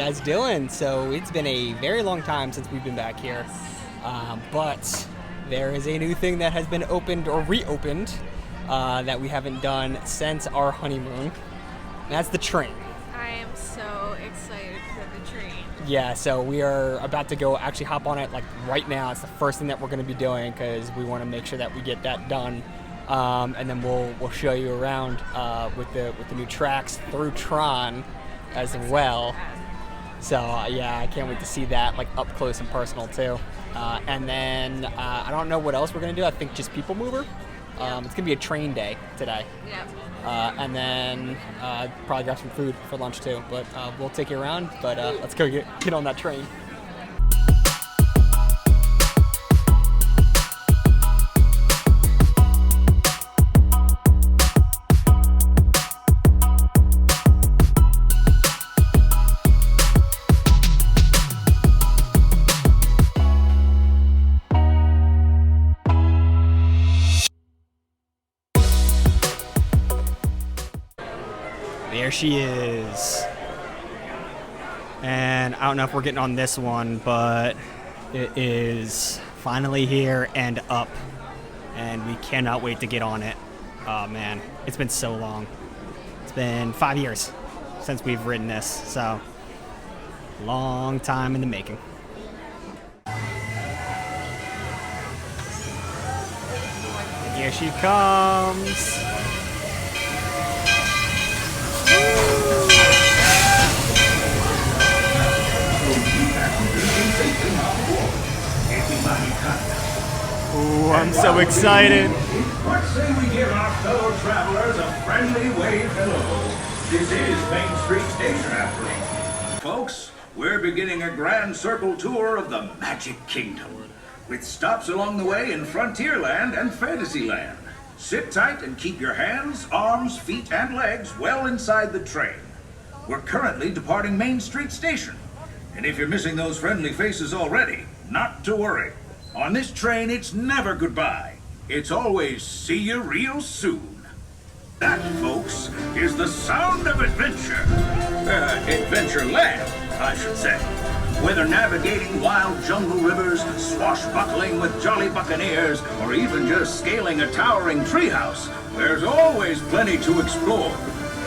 guys doing? So it's been a very long time since we've been back here, but there is a new thing that has been opened or reopened that we haven't done since our honeymoon. And that's the train. I am so excited for the train. Yeah, so we are about to go actually hop on it like right now. It's the first thing that we're going to be doing because we want to make sure that we get that done. And then we'll show you around with the new tracks through Tron as well. So yeah, I can't wait to see that like up close and personal too. And then I don't know what else we're gonna do. I think just People Mover. It's gonna be a train day today. Yep. And then probably grab some food for lunch too. But we'll take you around. But let's go get on that train. There she is. And I don't know if we're getting on this one, but it is finally here and up. And we cannot wait to get on it. Oh man, it's been so long. It's been 5 years since we've ridden this, so long time in the making. Here she comes. Ooh, I'm so excited. What say we give our fellow travelers a friendly wave hello? This is Main Street Station after all. Folks, we're beginning a grand circle tour of the Magic Kingdom, with stops along the way in Frontierland and Fantasyland. Sit tight and keep your hands, arms, feet, and legs well inside the train. We're currently departing Main Street Station, and if you're missing those friendly faces already, not to worry. On this train, it's never goodbye. It's always see you real soon. That, folks, is the sound of adventure. Adventureland, I should say. Whether navigating wild jungle rivers, swashbuckling with jolly buccaneers, or even just scaling a towering treehouse, there's always plenty to explore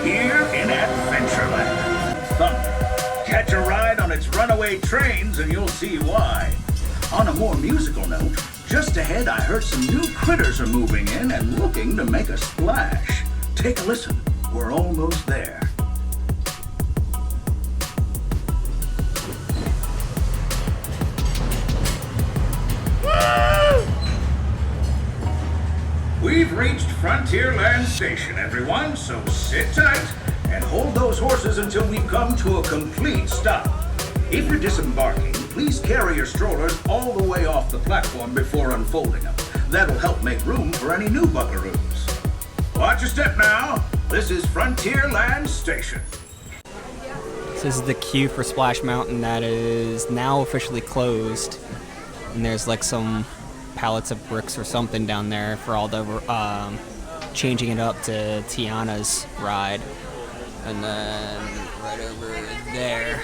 here in Adventureland. Thunder. Catch a ride on its runaway trains and you'll see why. On a more musical note, just ahead I heard some new critters are moving in and looking to make a splash. Take a listen. We're almost there. We've reached Frontierland Station, everyone, so sit tight and hold those horses until we come to a complete stop. If you're disembarking, please carry your strollers all the way off the platform before unfolding them. That'll help make room for any new buckaroos. Watch your step now. This is Frontierland Station. This is the queue for Splash Mountain that is now officially closed. And there's like some pallets of bricks or something down there for all the changing it up to Tiana's ride. And then right over there,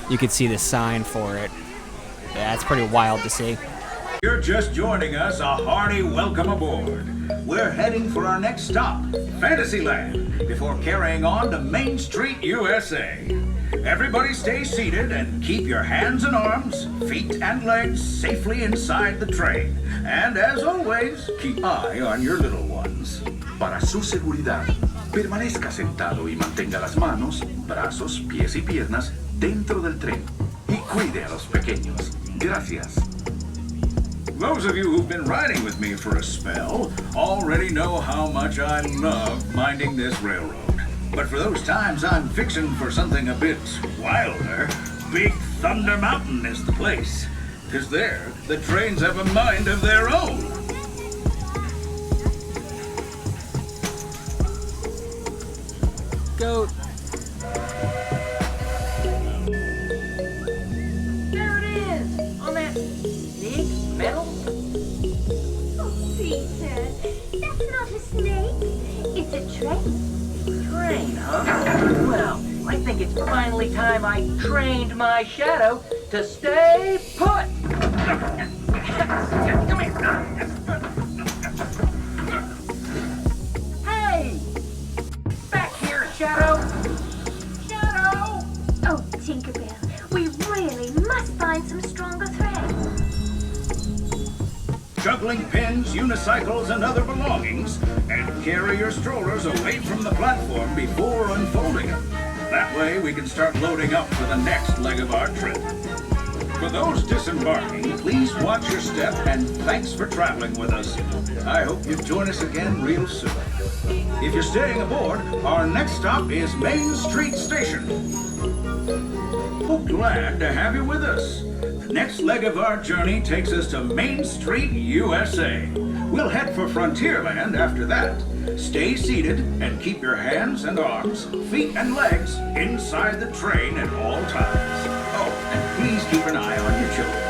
you can see the sign for it. Yeah, it's pretty wild to see. You're just joining us, a hearty welcome aboard. We're heading for our next stop, Fantasyland, before carrying on to Main Street, USA. Everybody stay seated and keep your hands and arms, feet and legs safely inside the train. And as always, keep eye on your little ones. Para su seguridad, permanezca sentado y mantenga las manos, brazos, pies y piernas dentro del tren. Y cuide a los pequeños. Gracias. Those of you who've been riding with me for a spell already know how much I love minding this railroad. But for those times I'm fixing for something a bit wilder, Big Thunder Mountain is the place. 'Cause there, the trains have a mind of their own. Goat. There it is, on that big metal. Oh, Peter, that's not a snake. It's a train. Train, huh? Well, I think it's finally time I trained my shadow to stay put. Come here. Hey! Back here, Shadow! Shadow! Oh, Tinkerbell, we really must find some stronger thread. Juggling pins, unicycles, and other belongings, and carry your strollers away from the platform before unfolding them. That way we can start loading up for the next leg of our trip. For those disembarking, please watch your step and thanks for traveling with us. I hope you join us again real soon. If you're staying aboard, our next stop is Main Street Station. Oh, glad to have you with us. The next leg of our journey takes us to Main Street, USA. We'll head for Frontierland after that. Stay seated and keep your hands and arms, feet and legs inside the train at all times. Oh, and please keep an eye on your children.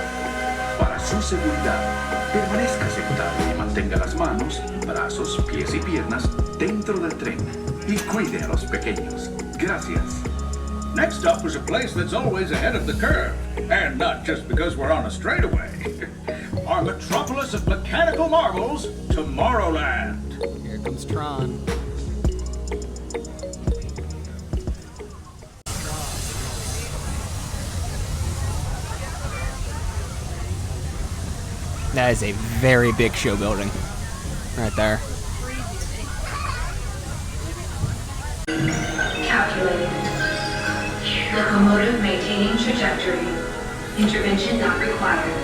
Para su seguridad, permanezca sentado y mantenga las manos, brazos, pies y piernas dentro del tren. Y cuide a los pequeños. Gracias. Next up is a place that's always ahead of the curve, and not just because we're on a straightaway. Our metropolis of mechanical marvels, Tomorrowland. Here comes Tron. That is a very big show building right there. Calculated. Locomotive maintaining trajectory. Intervention not required.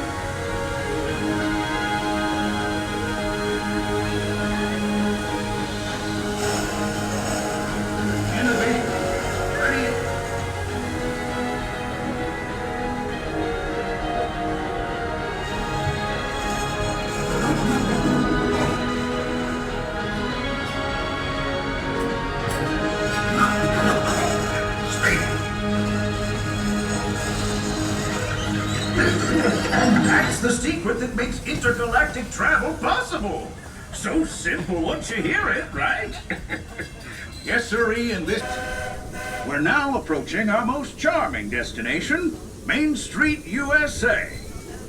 That's the secret that makes intergalactic travel possible. So simple once you hear it, right? Yes, sirree, and this... We're now approaching our most charming destination, Main Street, USA.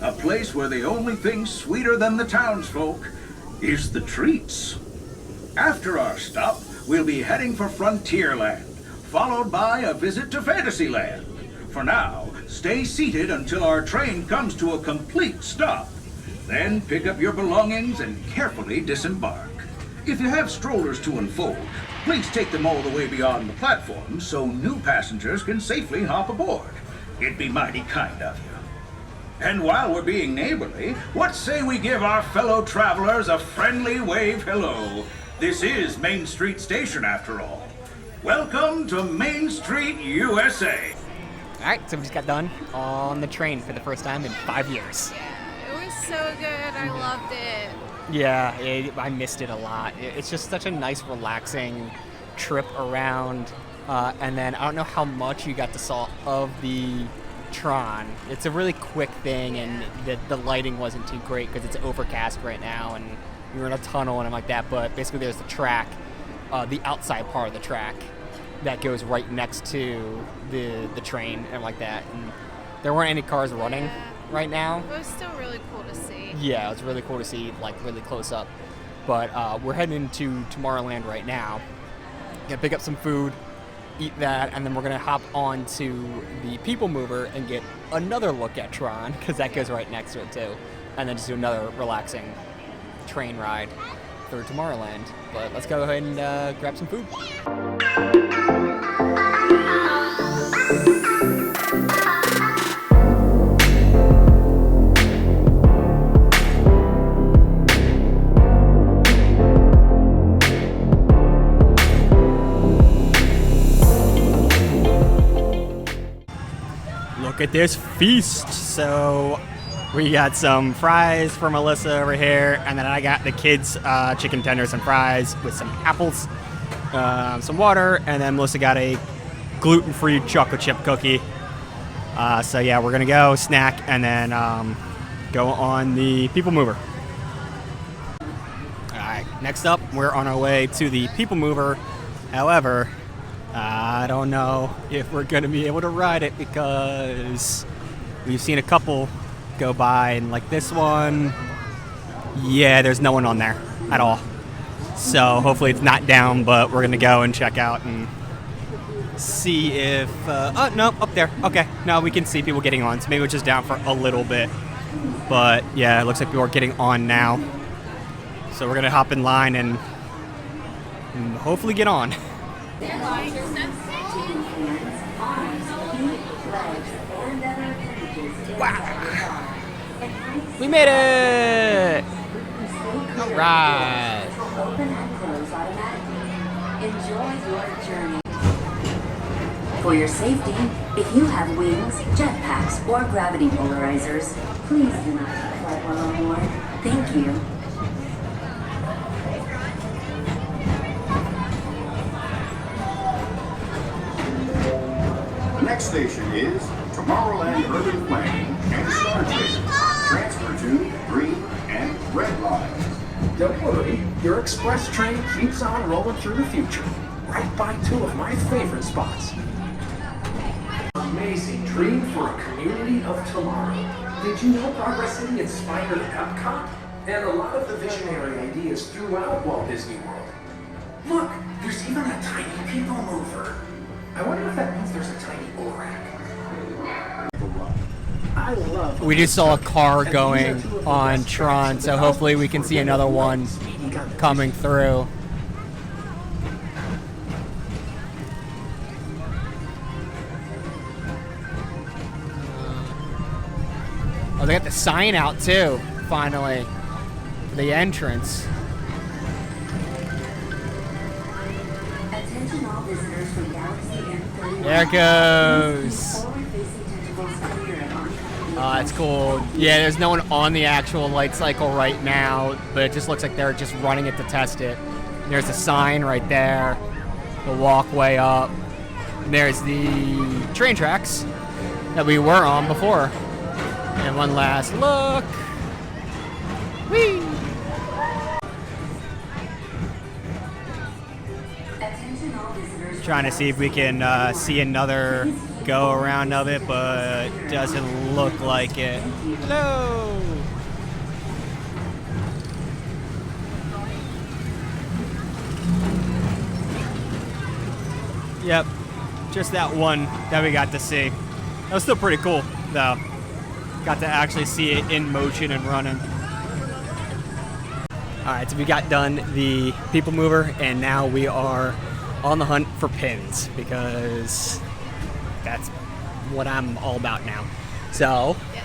A place where the only thing sweeter than the townsfolk is the treats. After our stop, we'll be heading for Frontierland, followed by a visit to Fantasyland. For now, stay seated until our train comes to a complete stop. Then pick up your belongings and carefully disembark. If you have strollers to unfold, please take them all the way beyond the platform so new passengers can safely hop aboard. It'd be mighty kind of you. And while we're being neighborly, what say we give our fellow travelers a friendly wave hello? This is Main Street Station after all. Welcome to Main Street, USA. Alright, so we just got done on the train for the first time in 5 years. Yeah, it was so good. I loved it. Yeah, I missed it a lot. It's just such a nice, relaxing trip around. And then I don't know how much you got to saw of the Tron. It's a really quick thing, and the lighting wasn't too great because it's overcast right now, and we were in a tunnel and like that. But basically, there's the track, the outside part of the track that goes right next to the train and like that. And there weren't any cars running right now. It was still really cool to see. Yeah, it was really cool to see, like, really close up. But we're heading into Tomorrowland right now. Gonna pick up some food, eat that, and then we're gonna hop on to the People Mover and get another look at Tron, because that goes right next to it too. And then just do another relaxing train ride through Tomorrowland. But let's go ahead and grab some food. Look at this feast. So we got some fries for Melissa over here, and then I got the kids chicken tenders and fries with some apples, some water, and then Melissa got a gluten-free chocolate chip cookie. So yeah, we're gonna go snack and then go on the People Mover. All right, next up, we're on our way to the People Mover. However, I don't know if we're gonna be able to ride it because we've seen a couple go by, and like this one, yeah, there's no one on there at all. So hopefully it's not down, but we're gonna go and check out and see if, oh no, up there, okay. No, we can see people getting on, so maybe it's just down for a little bit. But yeah, it looks like people are getting on now. So we're gonna hop in line and hopefully get on. Wow. We made it! All right. Open and close automatically. Enjoy your journey. For your safety, if you have wings, jetpacks, or gravity polarizers, please do not take flight while on board. Thank you. Next station is Tomorrowland Urban Planning and Star Trek. Transfer to green and red lines. Don't worry, your express train keeps on rolling through the future, right by two of my favorite spots. Amazing dream for a community of tomorrow. Did you know Progress City inspired Epcot? And a lot of the visionary ideas throughout Walt Disney World. Look, there's even a tiny people mover. I wonder if that means there's a tiny Orac. I love. We just saw a car going on Tron, so hopefully we can see another one coming through. Oh, they got the sign out too, finally, for the entrance. Attention all visitors from Galaxy M31. There it goes. It's cool. Yeah, there's no one on the actual light cycle right now, but it just looks like they're just running it to test it. There's a sign right there, the walkway up. And there's the train tracks that we were on before. And one last look. Whee! Trying to see if we can see another go around of it, but doesn't look like it. Hello! Yep, just that one that we got to see. That was still pretty cool, though. Got to actually see it in motion and running. Alright, so we got done the people mover, and now we are on the hunt for pins, because that's what I'm all about now. So, Yes.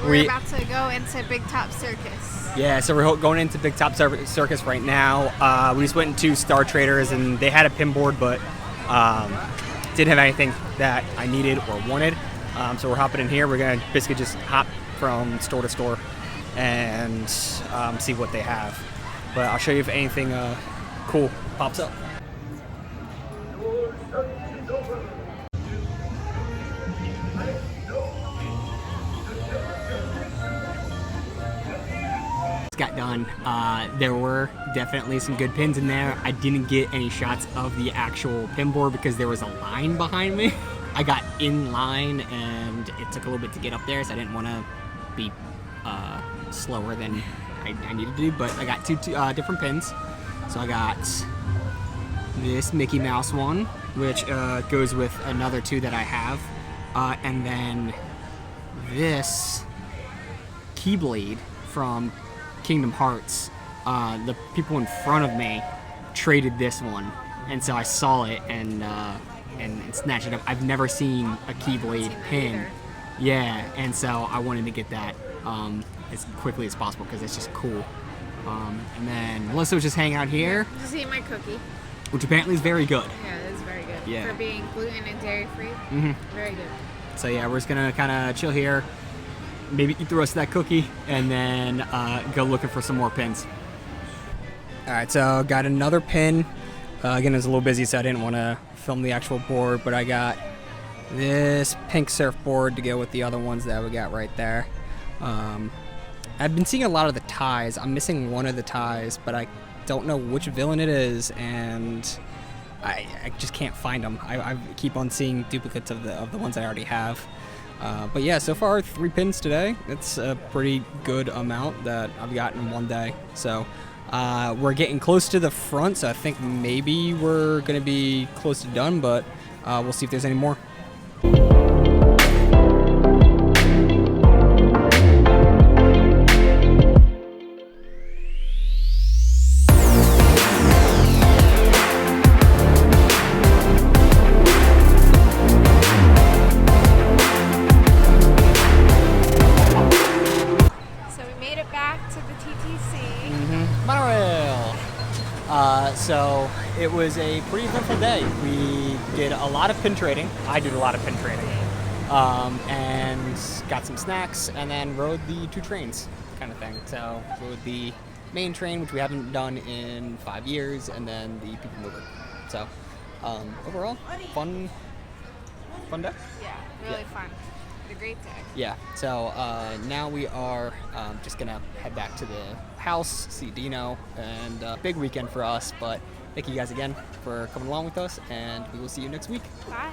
We're about to go into Big Top Circus. yeah, so we're going into Big Top Circus right now. We just went into Star Traders, and they had a pin board, but didn't have anything that I needed or wanted. So we're hopping in here. We're gonna basically just hop from store to store and see what they have. But I'll show you if anything cool pops up. Got done. There were definitely some good pins in there. I didn't get any shots of the actual pin board because there was a line behind me. I got in line and it took a little bit to get up there, so I didn't want to be slower than I needed to do, but I got two different pins. So I got this Mickey Mouse one, which goes with another two that I have, and then this Keyblade from Kingdom Hearts. The people in front of me traded this one, and so I saw it and snatched it up. I've never seen a Keyblade pin. Yeah, and so I wanted to get that as quickly as possible because it's just cool. And then Melissa was just hanging out here. Just eat my cookie. Which apparently is very good. Yeah, it is very good. Yeah. For being gluten and dairy free. Mm-hmm. Very good. So yeah, we're just gonna kind of chill here, maybe eat the rest of that cookie, and then go looking for some more pins. All right, so got another pin. Again, it was a little busy, so I didn't want to film the actual board, but I got this pink surfboard to go with the other ones that we got right there. I've been seeing a lot of the ties. I'm missing one of the ties, but I don't know which villain it is, and I just can't find them. I keep on seeing duplicates of the ones I already have. But yeah, so far 3 pins today. It's a pretty good amount that I've gotten in one day. So we're getting close to the front, so I think maybe we're going to be close to done, but we'll see if there's any more. So it was a pretty eventful day. We did a lot of pin trading. I did a lot of pin trading. And got some snacks and then rode the 2 trains kind of thing. So rode the main train, which we haven't done in 5 years, and then the people mover. So overall, fun day? Yeah, really fun. A great day. Yeah, so now we are just gonna head back to the house, see Dino, and big weekend for us, but thank you guys again for coming along with us, and we will see you next week. Bye.